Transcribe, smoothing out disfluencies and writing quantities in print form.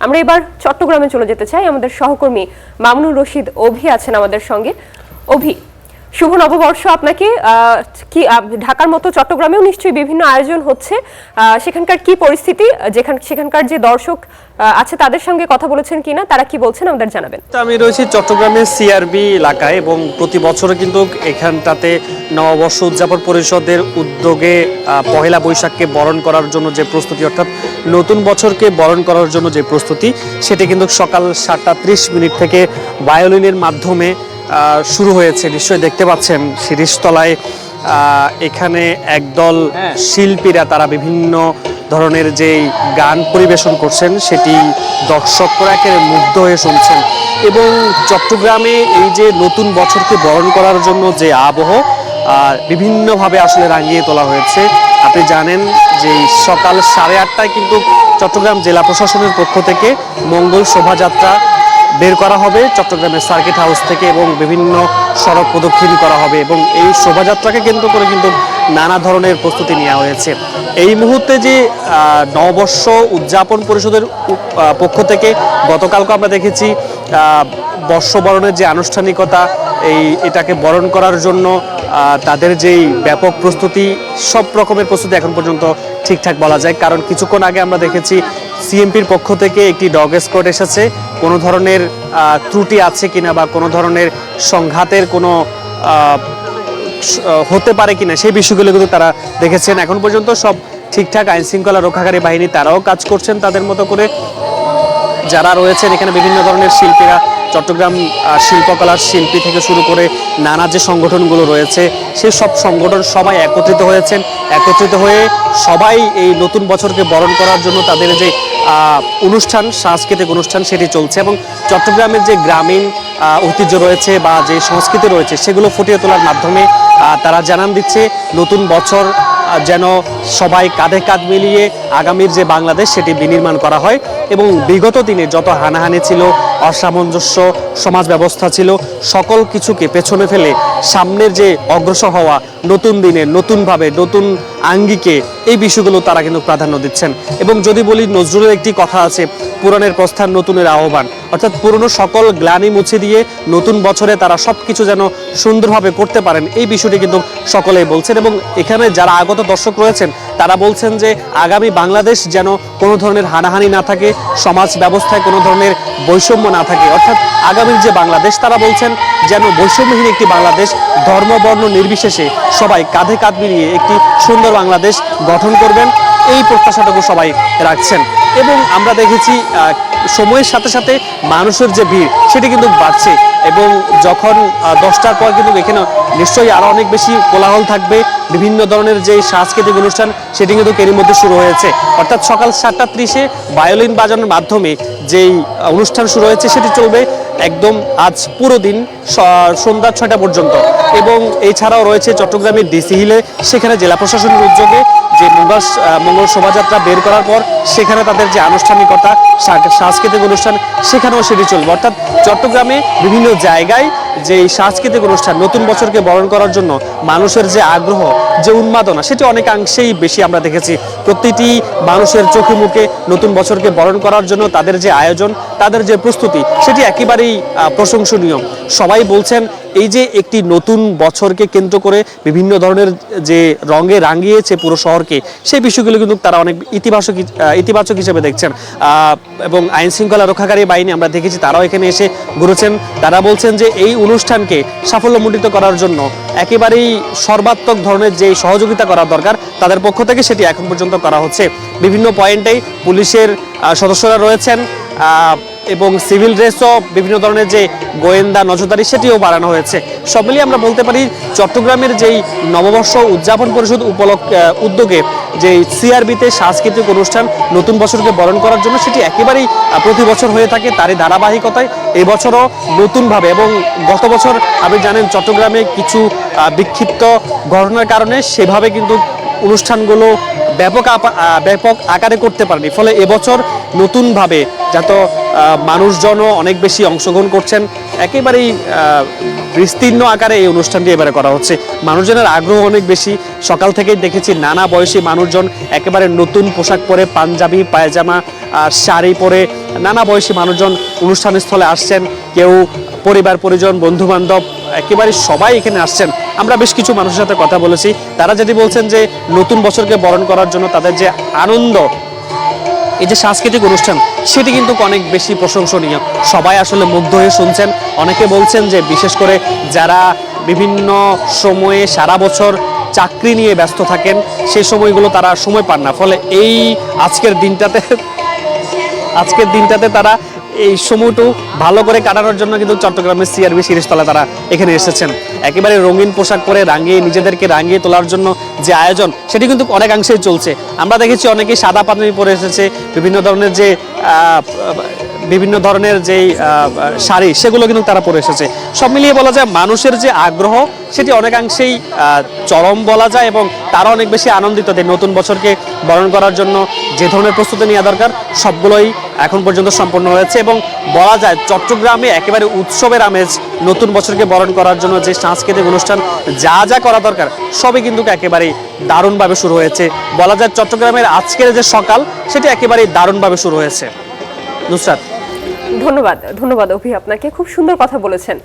আমরা এবার চট্টগ্রামে চলে যেতে চাই। আমাদের সহকর্মী মামুনুর রশিদ অভি আছেন আমাদের সঙ্গে। অভি, শুভ নববর্ষ আপনাকে। ঢাকার মতো চট্টগ্রামেও নিশ্চয়ই বিভিন্ন আয়োজন হচ্ছে, সেখানকার কি পরিস্থিতি, সেখানকার যে দর্শক আছে তাদের সঙ্গে কথা বলেছেন কিনা, তারা কি বলছেন আমাদের জানাবেন। আমি রয়েছি চট্টগ্রামের সিআরবি এলাকায় এবং প্রতি বছরে কিন্তু এখানটাতে নববর্ষ উদযাপন পরিষদের উদ্যোগে পহেলা বৈশাখকে বরণ করার জন্য যে প্রস্তুতি, অর্থাৎ নতুন বছরকে বরণ করার জন্য যে প্রস্তুতি, সেটি কিন্তু সকাল 7:30 থেকে ভায়োলিনের মাধ্যমে শুরু হয়েছে। নিশ্চয়ই দেখতে পাচ্ছেন শিরিষতলায় এখানে একদল শিল্পীরা তারা বিভিন্ন ধরনের যে গান পরিবেশন করছেন সেটি দর্শকরা একেবারে মুগ্ধ হয়ে শুনছেন। এবং চট্টগ্রামে এই যে নতুন বছরকে বরণ করার জন্য যে আবহ বিভিন্নভাবে আসলে রাঙিয়ে তোলা হয়েছে। আপনি জানেন যে সকাল 8:30টায় কিন্তু চট্টগ্রাম জেলা প্রশাসনের পক্ষ থেকে মঙ্গল শোভাযাত্রা বের করা হবে চট্টগ্রামের সার্কিট হাউস থেকে এবং বিভিন্ন সড়ক প্রদক্ষিণ করা হবে এবং এই শোভাযাত্রাকে কেন্দ্র করে কিন্তু নানা ধরনের প্রস্তুতি নেওয়া হয়েছে। এই মুহূর্তে যে নববর্ষ উদযাপন পরিষদের পক্ষ থেকে গতকালকে আমরা দেখেছি বর্ষবরণের যে আনুষ্ঠানিকতা, এটাকে বরণ করার জন্য তাদের যেই ব্যাপক প্রস্তুতি, সব রকমের প্রস্তুতি এখন পর্যন্ত ঠিকঠাক বলা যায়। কারণ কিছুক্ষণ আগে আমরা দেখেছি সিএমপির পক্ষ থেকে একটি ডগ স্কোয়াড এসেছে। কোনো ধরনের ত্রুটি আছে কিনা বা কোনো ধরনের সংঘাতের কোনো হতে পারে কিনা সেই বিষয়গুলো কিন্তু তারা দেখেছেন। এখন পর্যন্ত সব ঠিকঠাক। আইন শৃঙ্খলা রক্ষাকারী বাহিনী তারাও কাজ করছেন তাদের মতো করে। যারা রয়েছেন এখানে বিভিন্ন ধরনের শিল্পীরা, চট্টগ্রাম শিল্পকলার শিল্পী থেকে শুরু করে নানা যে সংগঠনগুলো রয়েছে সেই সব সংগঠন সবাই একত্রিত হয়েছেন। একত্রিত হয়ে সবাই এই নতুন বছরকে বরণ করার জন্য তাদের যে অনুষ্ঠান, সাংস্কৃতিক অনুষ্ঠান সেটি চলছে এবং চট্টগ্রামের যে গ্রামীণ ঐতিহ্য রয়েছে বা যে সংস্কৃতি রয়েছে সেগুলো ফুটিয়ে তোলার মাধ্যমে তারা জানান দিচ্ছে নতুন বছর যেন সবাই কাঁধে কাঁধ মিলিয়ে আগামীর যে বাংলাদেশ সেটি বিনির্মাণ করা হয় এবং বিগত দিনে যত হানাহানি ছিল, অসামঞ্জস্য সমাজ ব্যবস্থা ছিল, সকল কিছুকে পেছনে ফেলে সামনের যে অগ্রসর হওয়া, নতুন দিনে নতুনভাবে নতুন আঙ্গিকে, এই বিষয়গুলো তারা কিন্তু প্রাধান্য দিচ্ছেন। এবং যদি বলি, নজরুলের একটি কথা আছে, পুরাণের প্রস্থান নতুনের আহ্বান, অর্থাৎ পুরনো সকল গ্লানি মুছে দিয়ে নতুন বছরে তারা সব কিছু যেন সুন্দরভাবে করতে পারেন, এই বিষয়টি কিন্তু সকলেই বলছেন। এবং এখানে যারা আগত দর্শক রয়েছেন তারা বলছেন যে আগামী বাংলাদেশ যেন কোনো ধরনের হানাহানি না থাকে, সমাজ ব্যবস্থায় কোনো ধরনের বৈষম্য না থাকে, অর্থাৎ আগামীর যে বাংলাদেশ তারা বলছেন যেন বৈষম্যহীন একটি বাংলাদেশ, ধর্ম বর্ণ নির্বিশেষে সবাই কাঁধে কাঁধ মিলিয়ে একটি সুন্দর বাংলাদেশ গঠন করবেন, এই প্রত্যাশাটুকু সবাই রাখছেন। এবং আমরা দেখেছি সময়ের সাথে সাথে মানুষের যে ভিড় সেটি কিন্তু বাড়ছে এবং যখন 10টার পর কিন্তু এখানে নিশ্চয়ই আরও অনেক বেশি কোলাহল থাকবে। বিভিন্ন ধরনের যে সাংস্কৃতিক অনুষ্ঠান সেটি কিন্তু এরই মধ্যে শুরু হয়েছে, অর্থাৎ সকাল 7:30 ভায়োলিন বাজানোর মাধ্যমে যেই অনুষ্ঠান শুরু হয়েছে সেটি চলবে একদম আজ পুরো দিন সন্ধ্যা 6টা পর্যন্ত। এবং এছাড়াও রয়েছে চট্টগ্রামের ডিসি হিলে, সেখানে জেলা প্রশাসনের উদ্যোগে যে মঙ্গল শোভাযাত্রা বের করার পর সেখানে তাদের যে আনুষ্ঠানিকতা, সাংস্কৃতিক অনুষ্ঠান সেখানেও সেটি চলবে। অর্থাৎ চট্টগ্রামে বিভিন্ন জায়গায় যে সাংস্কৃতিক অনুষ্ঠান, নতুন বছরকে বরণ করার জন্য মানুষের যে আগ্রহ, যে উন্মাদনা, সেটি অনেকাংশেই বেশি আমরা দেখেছি। প্রতিটি মানুষের চোখে মুখে নতুন বছরকে বরণ করার জন্য তাদের যে আয়োজন, তাদের যে প্রস্তুতি, সেটি একেবারেই প্রশংসনীয়। সবাই বলছেন এই যে একটি নতুন বছরকে কেন্দ্র করে বিভিন্ন ধরনের যে রঙে রাঙিয়েছে পুরো শহরকে, সেই বিষয়গুলো কিন্তু তারা অনেক ইতিবাচক হিসেবে দেখছেন। এবং আইন শৃঙ্খলা রক্ষাকারী বাহিনী আমরা দেখেছি তারাও এখানে এসে ঘুরেছেন। তারা বলছেন যে এই অনুষ্ঠানকে সাফল্যমণ্ডিত করার জন্য একেবারেই সর্বাত্মক ধরনের যে সহযোগিতা করা দরকার তাদের পক্ষ থেকে সেটি এখন পর্যন্ত করা হচ্ছে। বিভিন্ন পয়েন্টেই পুলিশের সদস্যরা রয়েছেন এবং সিভিল ড্রেসও, বিভিন্ন ধরনের যে গোয়েন্দা নজরদারি সেটিও বাড়ানো হয়েছে। সব মিলিয়ে আমরা বলতে পারি চট্টগ্রামের যেই নববর্ষ উদযাপন পরিষদ উদ্যোগে যে সিআরবিতে সাংস্কৃতিক অনুষ্ঠান নতুন বছরকে বরণ করার জন্য সেটি একেবারেই প্রতি বছর হয়ে থাকে, তারই ধারাবাহিকতায় এবছরও নতুনভাবে। এবং গত বছর আপনি জানেন চট্টগ্রামে কিছু বিক্ষিপ্ত ঘটনার কারণে সেভাবে কিন্তু অনুষ্ঠানগুলো ব্যাপক আকারে করতে পারেনি, ফলে এবছর নতুনভাবে যাতে মানুষজনও অনেক বেশি অংশগ্রহণ করছেন, একেবারেই বিস্তীর্ণ আকারে এই অনুষ্ঠানটি এবারে করা হচ্ছে। মানুষজনের আগ্রহ অনেক বেশি। সকাল থেকেই দেখেছি নানা বয়সী মানুষজন একেবারে নতুন পোশাক পরে, পাঞ্জাবি পায়জামা শাড়ি পরে নানা বয়সী মানুষজন অনুষ্ঠান স্থলে আসছেন, কেউ পরিবার পরিজন বন্ধু বান্ধব একেবারে সবাই এখানে আসছেন। আমরা বেশ কিছু মানুষের সাথে কথা বলেছি, তারা যেটি বলছেন যে নতুন বছরকে বরণ করার জন্য তাদের যে আনন্দ, এই যে সাংস্কৃতিক অনুষ্ঠান সেটি কিন্তু অনেক বেশি প্রশংসনীয়। সবাই আসলে মুগ্ধ হয়ে শুনছেন। অনেকে বলছেন যে বিশেষ করে যারা বিভিন্ন সময়ে সারা বছর চাকরি নিয়ে ব্যস্ত থাকেন, সেই সময়গুলো তারা সময় পান না, ফলে এই আজকের দিনটাতে তারা এই সময়টু ভালো করে কাটানোর জন্য কিন্তু চট্টগ্রামের সিআরবি শিরিষতলা তারা এখানে এসেছেন। একেবারে রঙিন পোশাক পরে নিজেদেরকে রাঙিয়ে তোলার জন্য যে আয়োজন সেটি কিন্তু অনেকাংশেই চলছে। আমরা দেখেছি অনেকেই সাদা পাঞ্জাবি পরে এসেছে, বিভিন্ন ধরনের যেই শাড়ি সেগুলো কিন্তু তারা পরে এসেছে। সব মিলিয়ে বলা যায় মানুষের যে আগ্রহ সেটি অনেকাংশেই চরম বলা যায়, এবং তারা অনেক বেশি আনন্দিত যে নতুন বছরকে বরণ করার জন্য যে ধরনের প্রস্তুতি নেওয়া দরকার সবগুলোই এখন পর্যন্ত সম্পন্ন হয়েছে। এবং বলা যায় চট্টগ্রামে একেবারে উৎসবের আমেজ, নতুন বছরকে বরণ করার জন্য যে সাংস্কৃতিক অনুষ্ঠান যা যা করা দরকার সবই কিন্তু একেবারেই দারুণভাবে শুরু হয়েছে। বলা যায় চট্টগ্রামের আজকের যে সকাল সেটি একেবারেই দারুণভাবে শুরু হয়েছে। নুসরাত, ধন্যবাদ অভি, আপনাকে খুব সুন্দর কথা বলেছেন।